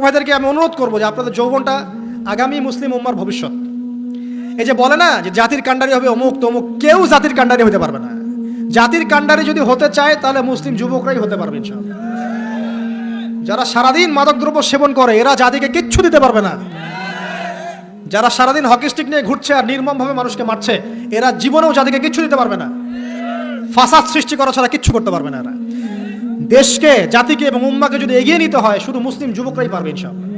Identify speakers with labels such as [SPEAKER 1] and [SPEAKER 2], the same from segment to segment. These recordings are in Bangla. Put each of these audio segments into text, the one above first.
[SPEAKER 1] ভাইদেরকে আমি অনুরোধ করবো যে আপনাদের যৌবনটা আগামী মুসলিম উম্মার ভবিষ্যৎ। এই যে বলে না যে জাতির কাণ্ডারি হবে অমুক তমুক, কেউ জাতির কাণ্ডারি হতে পারবে না। জাতির কাণ্ডারি যদি হতে চায় তাহলে মুসলিম যুবকরাই হতে পারবে ইনশাআল্লাহ। যারা সারাদিন মাদকদ্রব্য সেবন করে এরা জাতিকে কিচ্ছু দিতে পারবে না। যারা সারাদিন হকি স্টিক নিয়ে ঘুরছে আর নির্মমভাবে মানুষকে মারছে এরা জীবনেও জাতিকে কিচ্ছু দিতে পারবে না। ফাসাদ সৃষ্টি করা ছাড়া কিচ্ছু করতে পারবে না এরা। দেশকে, জাতিকে এবং উম্মাকে যদি এগিয়ে নিতে হয় শুধু মুসলিম যুবকরাই পারবে ইনশাআল্লাহ।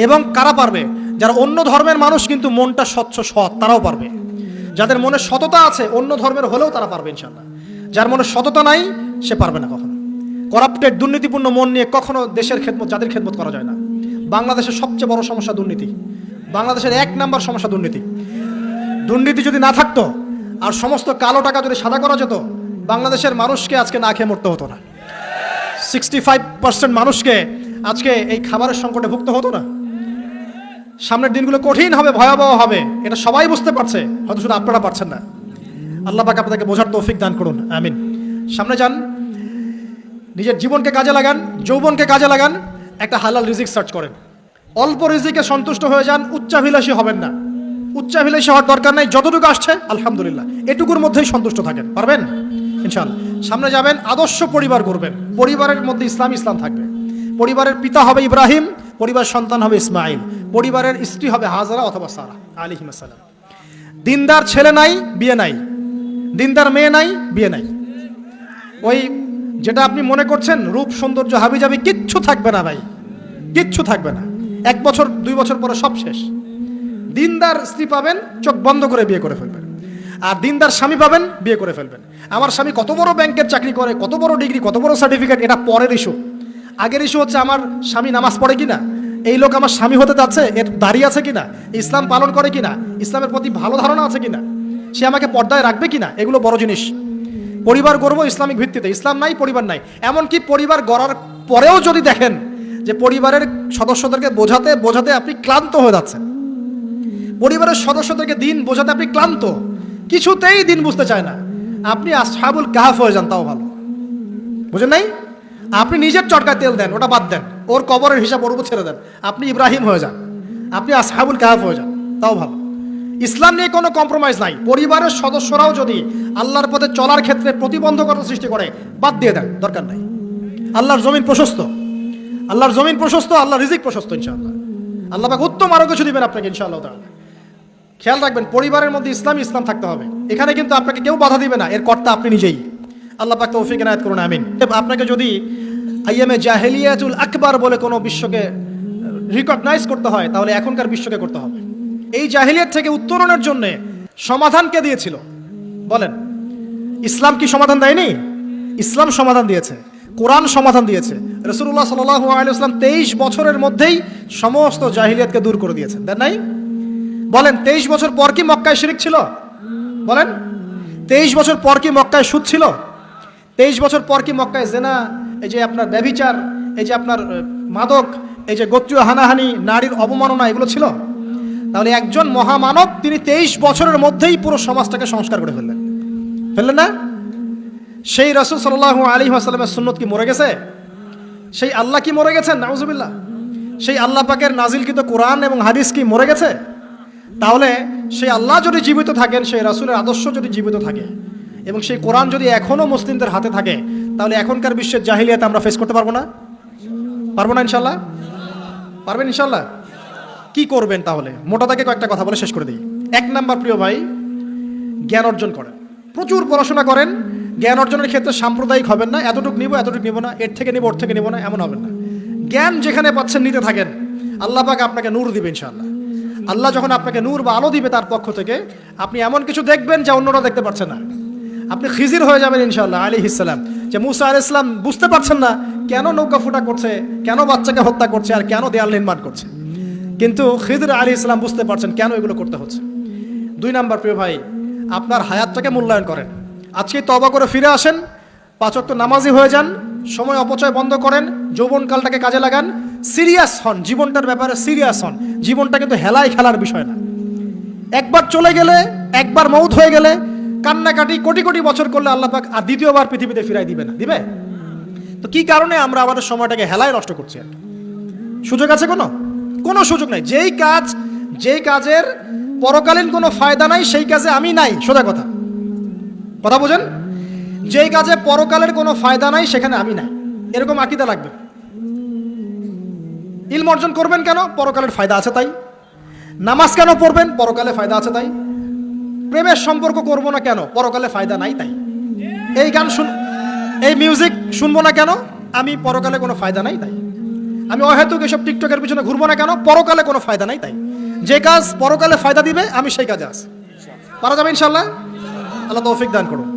[SPEAKER 1] এবং কারা পারবে? যারা অন্য ধর্মের মানুষ কিন্তু মনটা স্বচ্ছ সৎ, তারাও পারবে। যাদের মনে সততা আছে অন্য ধর্মের হলেও তারা পারবে ইনশাআল্লাহ। যার মনে সততা নাই সে পারবে না কখনো। করাপ্টেড, দুর্নীতিপূর্ণ মন নিয়ে কখনো দেশের খেদমত, জাতির খেদমত করা যায় না। বাংলাদেশের সবচেয়ে বড় সমস্যা দুর্নীতি। বাংলাদেশের 1 নম্বর সমস্যা দুর্নীতি। দুর্নীতি যদি না থাকতো আর সমস্ত কালো টাকা যদি সাদা করা যেত, বাংলাদেশের মানুষকে আজকে না খেয়ে মরতে হতো না। 65% মানুষকে আজকে এই খাবারের সংকটে ভুগতে হতো না। সামনের দিনগুলো কঠিন হবে, ভয়াবহ হবে, এটা সবাই বুঝতে পারছে, হয়তো শুধু আপনারা পারছেন না। আল্লাহ পাক আপনাদেরকে বোঝার তৌফিক দান করুন, আমিন। সামনে যান, নিজের জীবনকে কাজে লাগান, যৌবনকে কাজে লাগান, একটা হালাল রিজিক সার্চ করেন। অল্প রিজিকে সন্তুষ্ট হয়ে যান, উচ্চাভিলাষী হবেন না। উচ্চাভিলাষী হওয়ার দরকার নাই, যতটুকু আসছে আলহামদুলিল্লাহ, এটুকুর মধ্যেই সন্তুষ্ট থাকেন, পারবেন ইনশাআল্লাহ। সামনে যাবেন, আদর্শ পরিবার করবেন, পরিবারের মধ্যে ইসলাম থাকবে। পরিবারের পিতা হবে ইব্রাহিম, পরিবার সন্তান হবে ইসমাইল, পরিবারের স্ত্রী হবে হাজারা অথবা সারা আলাইহিস সালাম। দিনদার ছেলে নাই, বিয়ে নাই, দিনদার মেয়ে নাই, বিয়ে নাই। ওই যেটা আপনি মনে করছেন রূপ সৌন্দর্য হাবিজাবি, কিচ্ছু থাকবে না ভাই, কিচ্ছু থাকবে না। 1 বছর 2 বছর পরে সব শেষ। দিনদার স্ত্রী পাবেন, চোখ বন্ধ করে বিয়ে করে ফেলবেন। আর দিনদার স্বামী পাবেন, বিয়ে করে ফেলবেন। আমার স্বামী কত বড় ব্যাংকের চাকরি করে, কত বড় ডিগ্রি, কত বড় সার্টিফিকেট, এটা পরের ইস্যু। আগের ইস্যু হচ্ছে আমার স্বামী নামাজ পড়ে কিনা, এই লোক আমার স্বামী হতে যাচ্ছে, এর দাঁড়িয়ে আছে কিনা, ইসলাম পালন করে কিনা, ইসলামের প্রতি ভালো ধারণা আছে কিনা, সে আমাকে পর্দায় রাখবে কিনা, এগুলো বড় জিনিস। পরিবার গড়ব ইসলামিক ভিত্তিতে, ইসলাম নাই পরিবার নাই। এমনকি পরিবার গড়ার পরেও যদি দেখেন যে পরিবারের সদস্যদেরকে বোঝাতে বোঝাতে আপনি ক্লান্ত হয়ে যাচ্ছেন, পরিবারের সদস্যদেরকে দিন বোঝাতে আপনি ক্লান্ত, কিছুতেই দিন বুঝতে চায় না, আপনি আসহাবুল কাহফ হয়ে যান, তাও ভালো। বুঝেন নাই? আপনি নিজের চটকায় তেল দেন, ওটা বাদ দেন, ওর কবরের হিসাব ওর উপর ছেড়ে দেন, আপনি ইব্রাহিম হয়ে যান, আপনি আসহাবুল কাহফ হয়ে যান, তাও ভালো। ইসলাম নিয়ে কোনো কম্প্রোমাইজ নাই। পরিবারের সদস্যরাও যদি আল্লাহর পথে চলার ক্ষেত্রে প্রতিবন্ধকতা সৃষ্টি করে, বাদ দিয়ে দেন, দরকার নাই। আল্লাহর জমিন প্রশস্ত, আল্লাহর জমিন প্রশস্ত, আল্লাহর রিজিক প্রশস্ত ইনশাআল্লাহ। আল্লাহ পাক উত্তম আরো কিছু দিবেন আপনাকে ইনশাআল্লাহ তাআলা। খেয়াল রাখবেন, পরিবারের মধ্যে ইসলাম থাকতে হবে। এখানে কিন্তু আপনাকে কেউ বাধা দিবে না, এর কর্তা আপনি নিজেই। আল্লাহ পাক তৌফিক এনায়েত করুন, আমিন। আপনাকে যদি আইয়ামে জাহেলিয়াতুল আকবার বলে কোনো বিশ্বকে রিকগনাইজ করতে হয়, তাহলে এখনকার বিশ্বকে করতে হবে। এই জাহেলিয়াত থেকে উত্তরণের জন্য সমাধান কে দিয়েছিল বলেন? ইসলাম কি সমাধান দেয়নি? ইসলাম সমাধান দিয়েছে, কোরআন সমাধান দিয়েছে। রাসূলুল্লাহ সাল্লাল্লাহু আলাইহি ওয়াসাল্লাম 23 বছরের মধ্যেই সমস্ত জাহেলিয়াতকে দূর করে দিয়েছেন, দেন নাই? বলেন, 23 বছর পর কি মক্কায় শিরক ছিল? বলেন, 23 বছর পর কি মক্কায় সুদ ছিল? 23 বছর পর কি মক্কায় জেনা, এই যে আপনার ব্যভিচার, এই যে আপনার মাদক, এই যে গোত্রীয় হানাহানি, নারীর অবমাননা, এগুলো ছিল? তাহলে একজন মহামানব তিনি 23 বছরের মধ্যেই পুরো সমাজটাকে সংস্কার করে ফেললেন না? সেই রাসূল সাল্লাল্লাহু আলাইহি ওয়াসাল্লামের সুন্নত কি মরে গেছে? সেই আল্লাহ কি মরে গেছেন? নাউজুবিল্লাহ। সেই আল্লাহ পাকের নাজিলকৃত কোরআন এবং হাদিস কি মরে গেছে? তাহলে সেই আল্লাহ যদি জীবিত থাকেন, সেই রাসূলের আদর্শ যদি জীবিত থাকে এবং সেই কোরআন যদি এখনো মুসলিমদের হাতে থাকে, তাহলে এখনকার বিশ্বের জাহিলিয়াত আমরা ফেস করতে পারবো না? পারবো না ইনশাআল্লাহ? পারবেন ইনশাআল্লাহ? কি করবেন তাহলে? মোটা দাগে কয়েকটা কথা বলে শেষ করে দিই। 1 নাম্বার, প্রিয় ভাই, জ্ঞান অর্জন করেন, প্রচুর পড়াশোনা করেন। জ্ঞান অর্জনের ক্ষেত্রে সাম্প্রদায়িক হবেন না, এতটুকু নিব না, এর থেকে নিব, ওর থেকে নিব না, এমন হবেন না। জ্ঞান যেখানে পাচ্ছেন নিতে থাকেন, আল্লাহ পাক আপনাকে নূর দিবে ইনশাআল্লাহ। আল্লাহ যখন আপনাকে নূর বা আলো দিবে তার পক্ষ থেকে, আপনি এমন কিছু দেখবেন যা অন্যরা দেখতে পারছে না। আপনি খিজির হয়ে যাবেন ইনশাআল্লাহ আলাইহিস সালাম। যে মুসা আলাইহিস সালাম বুঝতে পারছেন না কেন নৌকা ফুটা করছে, কেন বাচ্চাকে হত্যা করছে, আর কেন দেয়াল নির্মাণ করছে, কিন্তু খিজির আলাইহিস সালাম বুঝতে পারছেন কেন এগুলো করতে হচ্ছে। 2 নাম্বার, প্রিয় ভাই, আপনার হায়াতটাকে মূল্যায়ন করেন। আজকে তওবা করে ফিরে আসেন, 5 ওয়াক্ত নামাজি হয়ে যান, সময় অপচয় বন্ধ করেন, যৌবনকালটাকে কাজে লাগান, সিরিয়াস হন, জীবনটার ব্যাপারে সিরিয়াস হন। জীবনটা কিন্তু হেলায় খেলার বিষয় না। একবার চলে গেলে, একবার মৌত হয়ে গেলে কান্নাকাটি কোটি কোটি বছর করলে আল্লাহ পাক আর দ্বিতীয়বার পৃথিবীতে ফিরাই দিবে না, দিবে? তো কি কারণে আমরা আমাদের সময়টাকে হেলায় নষ্ট করছি? সুযোগ আছে কোনো? কোনো সুযোগ নাই। যেই কাজের পরকালীন কোনো ফায়দা নাই সেই কাজে আমি নাই, সোজা কথা। কথা বোঝেন? যেই কাজে পরকালের কোনো ফায়দা নাই সেখানে আমি নাই, এরকম আকীদা লাগবে। ইলম অর্জন করবেন কেন? পরকালের ফায়দা আছে তাই। নামাজ কেন পড়বেন? পরকালে ফায়দা আছে তাই। প্রেমের সম্পর্ক করব না কেন? পরকালে ফায়দা নাই তাই। এই মিউজিক শুনবো না কেন? আমি পরকালে কোনো ফায়দা নাই তাই। আমি অহেতুক এসব টিকটকের পিছনে ঘুরবো না কেন? পরকালে কোনো ফায়দা নাই তাই। যে কাজ পরকালে ফায়দা দিবে আমি সেই কাজে আছি। পারা যাবে ইনশাল্লাহ। আল্লাহ তৌফিক দান করুন।